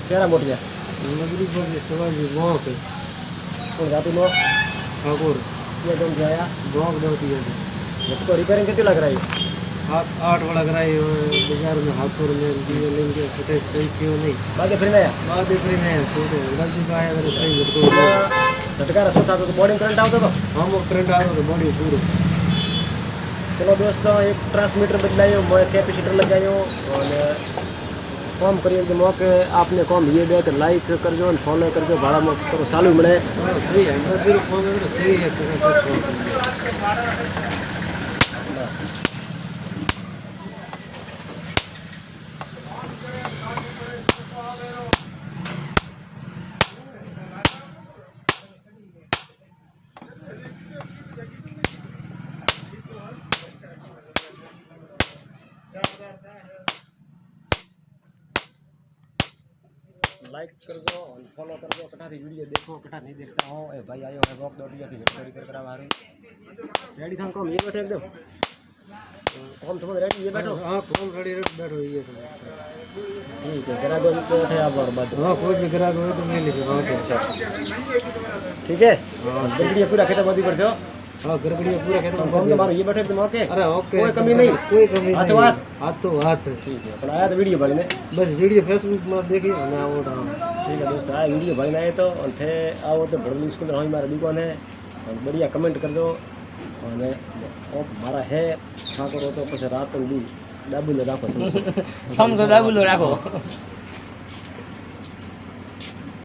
કેરા મોટિયા नगरी पर सवाजी वॉक कोण जाती नो ठाकुर ये कौन जाया वॉक दौती है इसको रिपेयरिंग कितनी लग रही है? हाथ 8 वाला कराई बाजार में हाथों में दिए लेंगे पता सही क्यों नहीं बाकी फिर नया बाद में नहीं छोटे गलती का आया अगर सही बिल्कुल झटका रसो था तो बॉडी करंट आवतो तो हम करंट आया तो बॉडी पूरी चलो दोस्तों एक ट्रांसमीटर बदलायो मैं कैपेसिटर लगायो और कॉम करिए कि मौके आपने कॉम ये दे तो लाइक करजो और फॉलो करजो भाड़ा में करो चालू मिले सही है अंदर फोन में सही है लाइक कर दो और फॉलो कर दो कटा थी वीडियो देखो कटा नहीं देखता हो ए भाई आयो है वॉक दौड़िया थी झटका रिपेयर करा मारे रेडी था कॉम ये बैठे एकदम कॉम तो रेडी ये बैठो हां कॉम रेडी बैठो ये ठीक है करा दो तो बैठे आप और बात हां कोई भी ग्राहक हो तो मैं लीजिए वहां पे अच्छा ठीक है हां वीडियो पूरा खत्म होती कर दो हां गड़बड़िया पूरा कहता हूं कॉम के मारो ये बैठे एकदम ओके अरे ओके कोई कमी नहीं कोई कमी हाथ नहीं हाथ हाथ तो हाथ ठीक है पर आया तो वीडियो भाई ने बस वीडियो फेसबुक में देखी मैं आओ ठीक है दोस्तों आया वीडियो भाई ने आए तो और थे आओ तो बड़वली स्कूल रही मारा दुकान है और बढ़िया कमेंट कर दो और मारा है ठाकुर हो तो પછી રાત દી દાબુલો રાખો સમજો દાબુલો રાખો